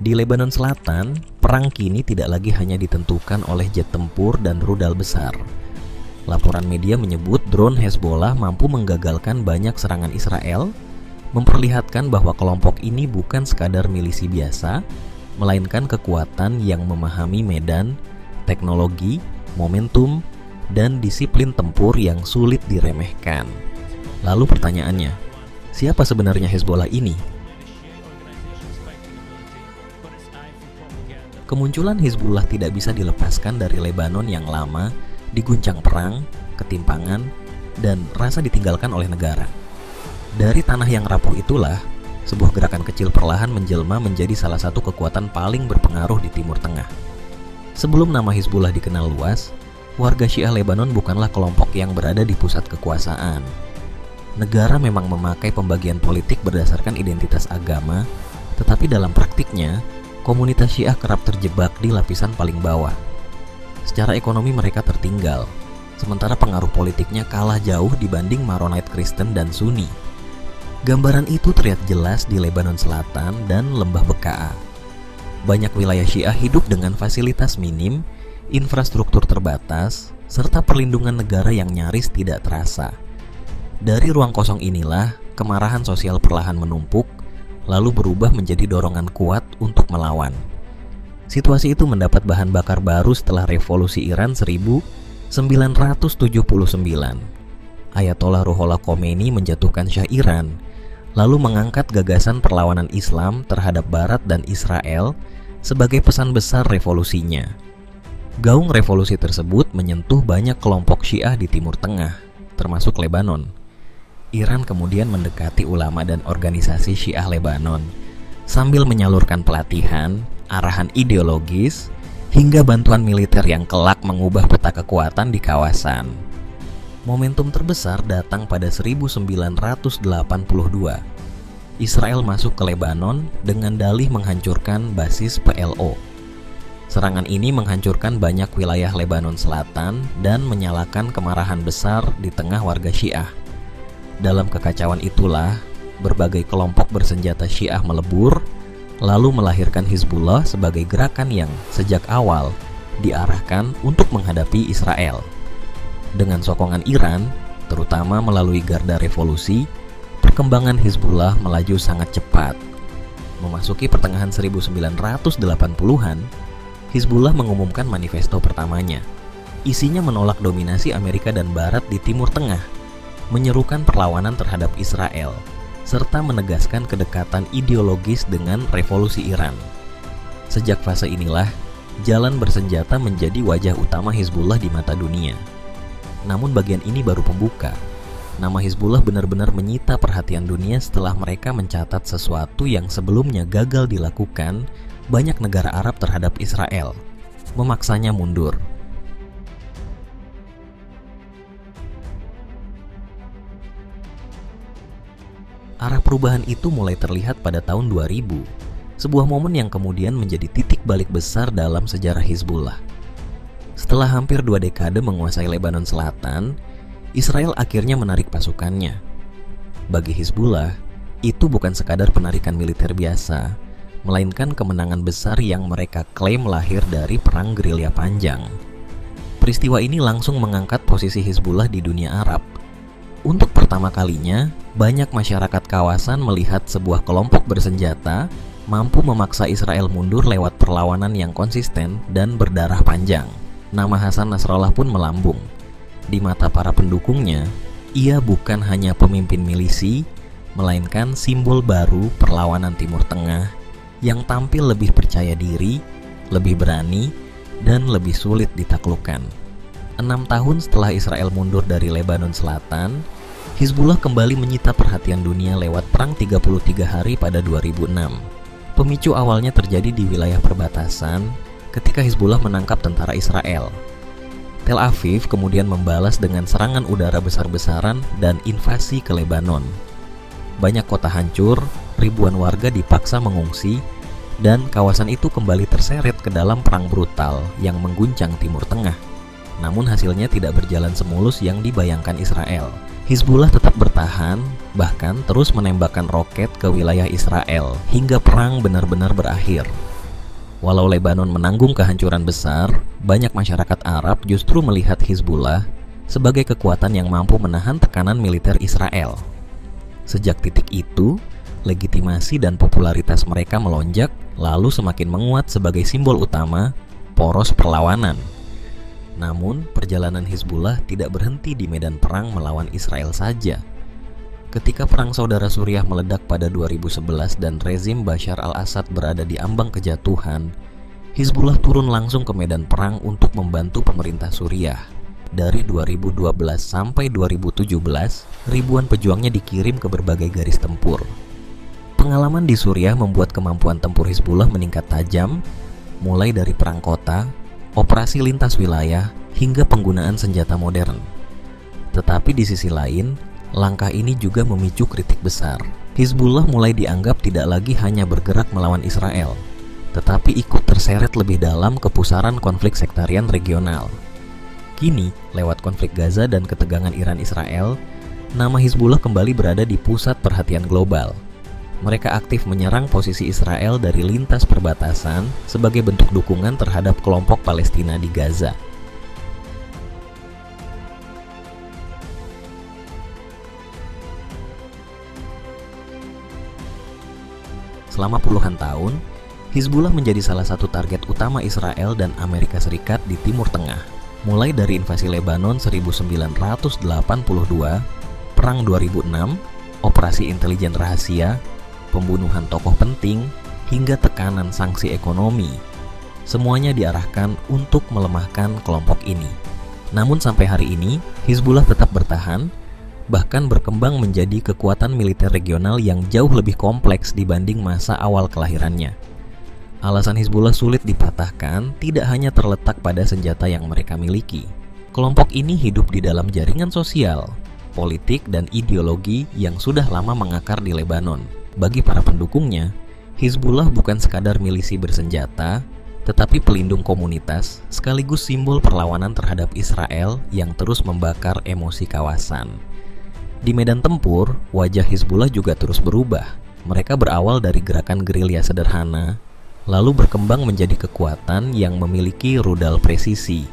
Di Lebanon Selatan, perang kini tidak lagi hanya ditentukan oleh jet tempur dan rudal besar. Laporan media menyebut drone Hezbollah mampu menggagalkan banyak serangan Israel, memperlihatkan bahwa kelompok ini bukan sekadar milisi biasa, melainkan kekuatan yang memahami medan, teknologi, momentum, dan disiplin tempur yang sulit diremehkan. Lalu pertanyaannya, siapa sebenarnya Hezbollah ini? Kemunculan Hizbullah tidak bisa dilepaskan dari Lebanon yang lama diguncang perang, ketimpangan, dan rasa ditinggalkan oleh negara. Dari tanah yang rapuh itulah, sebuah gerakan kecil perlahan menjelma menjadi salah satu kekuatan paling berpengaruh di Timur Tengah. Sebelum nama Hizbullah dikenal luas, warga Syiah Lebanon bukanlah kelompok yang berada di pusat kekuasaan. Negara memang memakai pembagian politik berdasarkan identitas agama, tetapi dalam praktiknya, komunitas Syiah kerap terjebak di lapisan paling bawah. Secara ekonomi mereka tertinggal, sementara pengaruh politiknya kalah jauh dibanding Maronite Kristen dan Sunni. Gambaran itu terlihat jelas di Lebanon Selatan dan Lembah Bekaa. Banyak wilayah Syiah hidup dengan fasilitas minim, infrastruktur terbatas, serta perlindungan negara yang nyaris tidak terasa. Dari ruang kosong inilah, kemarahan sosial perlahan menumpuk, lalu berubah menjadi dorongan kuat untuk melawan. Situasi itu mendapat bahan bakar baru setelah revolusi Iran 1979. Ayatollah Ruhollah Khomeini menjatuhkan Syah Iran, lalu mengangkat gagasan perlawanan Islam terhadap Barat dan Israel sebagai pesan besar revolusinya. Gaung revolusi tersebut menyentuh banyak kelompok Syiah di Timur Tengah, termasuk Lebanon. Iran kemudian mendekati ulama dan organisasi Syiah Lebanon sambil menyalurkan pelatihan, arahan ideologis, hingga bantuan militer yang kelak mengubah peta kekuatan di kawasan. Momentum terbesar datang pada 1982. Israel masuk ke Lebanon dengan dalih menghancurkan basis PLO. Serangan ini menghancurkan banyak wilayah Lebanon Selatan dan menyalakan kemarahan besar di tengah warga Syiah. Dalam kekacauan itulah, berbagai kelompok bersenjata Syiah melebur, lalu melahirkan Hizbullah sebagai gerakan yang sejak awal diarahkan untuk menghadapi Israel. Dengan sokongan Iran, terutama melalui Garda Revolusi, perkembangan Hizbullah melaju sangat cepat. Memasuki pertengahan 1980-an, Hizbullah mengumumkan manifesto pertamanya. Isinya menolak dominasi Amerika dan Barat di Timur Tengah, menyerukan perlawanan terhadap Israel, serta menegaskan kedekatan ideologis dengan revolusi Iran. Sejak fase inilah, jalan bersenjata menjadi wajah utama Hizbullah di mata dunia. Namun bagian ini baru pembuka. Nama Hizbullah benar-benar menyita perhatian dunia setelah mereka mencatat sesuatu yang sebelumnya gagal dilakukan banyak negara Arab terhadap Israel, memaksanya mundur. Arah perubahan itu mulai terlihat pada tahun 2000, sebuah momen yang kemudian menjadi titik balik besar dalam sejarah Hizbullah. Setelah hampir 2 dekade menguasai Lebanon Selatan, Israel akhirnya menarik pasukannya. Bagi Hizbullah, itu bukan sekadar penarikan militer biasa, melainkan kemenangan besar yang mereka klaim lahir dari perang gerilya panjang. Peristiwa ini langsung mengangkat posisi Hizbullah di dunia Arab. Untuk pertama kalinya, banyak masyarakat kawasan melihat sebuah kelompok bersenjata mampu memaksa Israel mundur lewat perlawanan yang konsisten dan berdarah panjang. Nama Hasan Nasrallah pun melambung. Di mata para pendukungnya, ia bukan hanya pemimpin milisi, melainkan simbol baru perlawanan Timur Tengah yang tampil lebih percaya diri, lebih berani, dan lebih sulit ditaklukkan. 6 tahun setelah Israel mundur dari Lebanon Selatan, Hizbullah kembali menyita perhatian dunia lewat Perang 33 Hari pada 2006. Pemicu awalnya terjadi di wilayah perbatasan ketika Hizbullah menangkap tentara Israel. Tel Aviv kemudian membalas dengan serangan udara besar-besaran dan invasi ke Lebanon. Banyak kota hancur, ribuan warga dipaksa mengungsi, dan kawasan itu kembali terseret ke dalam perang brutal yang mengguncang Timur Tengah. Namun hasilnya tidak berjalan semulus yang dibayangkan Israel. Hizbullah tetap bertahan, bahkan terus menembakkan roket ke wilayah Israel hingga perang benar-benar berakhir. Walau Lebanon menanggung kehancuran besar, banyak masyarakat Arab justru melihat Hizbullah sebagai kekuatan yang mampu menahan tekanan militer Israel. Sejak titik itu, legitimasi dan popularitas mereka melonjak, lalu semakin menguat sebagai simbol utama poros perlawanan. Namun, perjalanan Hizbullah tidak berhenti di medan perang melawan Israel saja. Ketika Perang Saudara Suriah meledak pada 2011 dan rezim Bashar al-Assad berada di ambang kejatuhan, Hizbullah turun langsung ke medan perang untuk membantu pemerintah Suriah. Dari 2012 sampai 2017, ribuan pejuangnya dikirim ke berbagai garis tempur. Pengalaman di Suriah membuat kemampuan tempur Hizbullah meningkat tajam, mulai dari perang kota, operasi lintas wilayah, hingga penggunaan senjata modern. Tetapi di sisi lain, langkah ini juga memicu kritik besar. Hizbullah mulai dianggap tidak lagi hanya bergerak melawan Israel, tetapi ikut terseret lebih dalam ke pusaran konflik sektarian regional. Kini, lewat konflik Gaza dan ketegangan Iran-Israel, nama Hizbullah kembali berada di pusat perhatian global. Mereka aktif menyerang posisi Israel dari lintas perbatasan sebagai bentuk dukungan terhadap kelompok Palestina di Gaza. Selama puluhan tahun, Hizbullah menjadi salah satu target utama Israel dan Amerika Serikat di Timur Tengah. Mulai dari invasi Lebanon 1982, Perang 2006, operasi intelijen rahasia, pembunuhan tokoh penting, hingga tekanan sanksi ekonomi. Semuanya diarahkan untuk melemahkan kelompok ini. Namun sampai hari ini, Hizbullah tetap bertahan, bahkan berkembang menjadi kekuatan militer regional yang jauh lebih kompleks dibanding masa awal kelahirannya. Alasan Hizbullah sulit dipatahkan tidak hanya terletak pada senjata yang mereka miliki. Kelompok ini hidup di dalam jaringan sosial, politik, dan ideologi yang sudah lama mengakar di Lebanon. Bagi para pendukungnya, Hizbullah bukan sekadar milisi bersenjata, tetapi pelindung komunitas sekaligus simbol perlawanan terhadap Israel yang terus membakar emosi kawasan. Di medan tempur, wajah Hizbullah juga terus berubah. Mereka berawal dari gerakan gerilya sederhana, lalu berkembang menjadi kekuatan yang memiliki rudal presisi,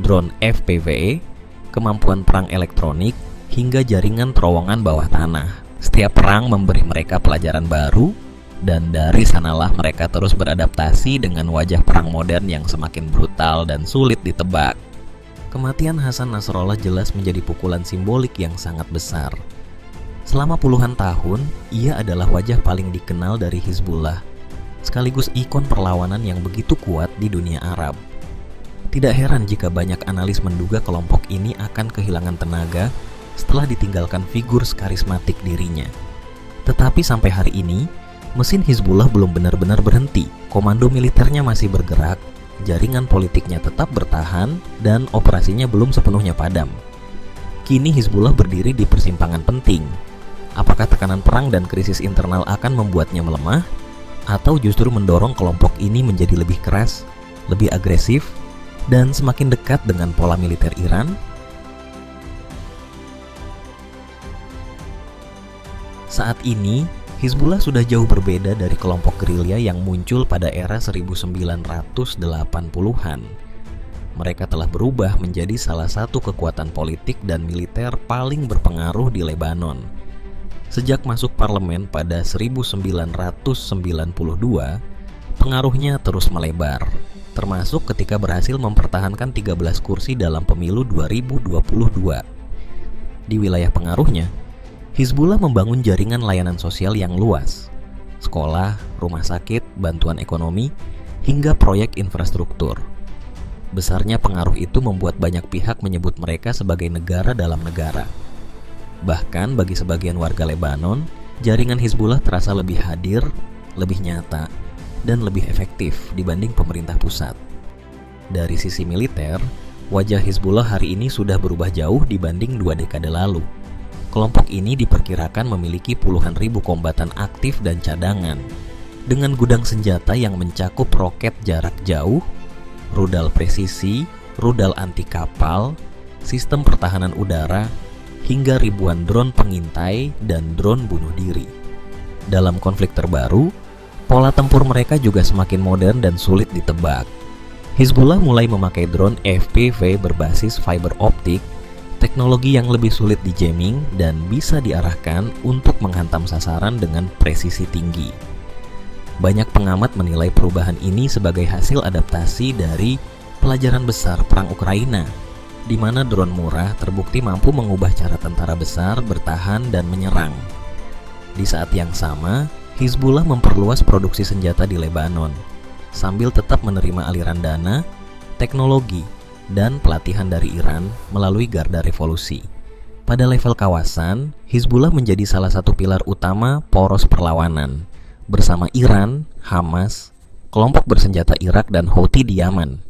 drone FPV, kemampuan perang elektronik, hingga jaringan terowongan bawah tanah. Setiap perang memberi mereka pelajaran baru, dan dari sanalah mereka terus beradaptasi dengan wajah perang modern yang semakin brutal dan sulit ditebak. Kematian Hasan Nasrallah jelas menjadi pukulan simbolik yang sangat besar. Selama puluhan tahun, ia adalah wajah paling dikenal dari Hizbullah, sekaligus ikon perlawanan yang begitu kuat di dunia Arab. Tidak heran jika banyak analis menduga kelompok ini akan kehilangan tenaga setelah ditinggalkan figur karismatik dirinya. Tetapi sampai hari ini, mesin Hizbullah belum benar-benar berhenti. Komando militernya masih bergerak, jaringan politiknya tetap bertahan, dan operasinya belum sepenuhnya padam. Kini Hizbullah berdiri di persimpangan penting. Apakah tekanan perang dan krisis internal akan membuatnya melemah, atau justru mendorong kelompok ini menjadi lebih keras, lebih agresif, dan semakin dekat dengan pola militer Iran? Saat ini, Hizbullah sudah jauh berbeda dari kelompok gerilya yang muncul pada era 1980-an. Mereka telah berubah menjadi salah satu kekuatan politik dan militer paling berpengaruh di Lebanon. Sejak masuk parlemen pada 1992, pengaruhnya terus melebar, termasuk ketika berhasil mempertahankan 13 kursi dalam pemilu 2022. Di wilayah pengaruhnya, Hizbullah membangun jaringan layanan sosial yang luas, sekolah, rumah sakit, bantuan ekonomi, hingga proyek infrastruktur. Besarnya pengaruh itu membuat banyak pihak menyebut mereka sebagai negara dalam negara. Bahkan bagi sebagian warga Lebanon, jaringan Hizbullah terasa lebih hadir, lebih nyata, dan lebih efektif dibanding pemerintah pusat. Dari sisi militer, wajah Hizbullah hari ini sudah berubah jauh dibanding 2 dekade lalu. Kelompok ini diperkirakan memiliki puluhan ribu kombatan aktif dan cadangan, dengan gudang senjata yang mencakup roket jarak jauh, rudal presisi, rudal anti kapal, sistem pertahanan udara, hingga ribuan drone pengintai dan drone bunuh diri. Dalam konflik terbaru, Pola tempur mereka juga semakin modern dan sulit ditebak. Hizbullah mulai memakai drone FPV berbasis fiber optik, teknologi yang lebih sulit di jamming dan bisa diarahkan untuk menghantam sasaran dengan presisi tinggi. Banyak pengamat menilai perubahan ini sebagai hasil adaptasi dari pelajaran besar Perang Ukraina, di mana drone murah terbukti mampu mengubah cara tentara besar bertahan dan menyerang. Di saat yang sama, Hizbullah memperluas produksi senjata di Lebanon, sambil tetap menerima aliran dana, teknologi, dan pelatihan dari Iran melalui Garda Revolusi. Pada level kawasan, Hizbullah menjadi salah satu pilar utama poros perlawanan, bersama Iran, Hamas, kelompok bersenjata Irak dan Houthi di Yaman.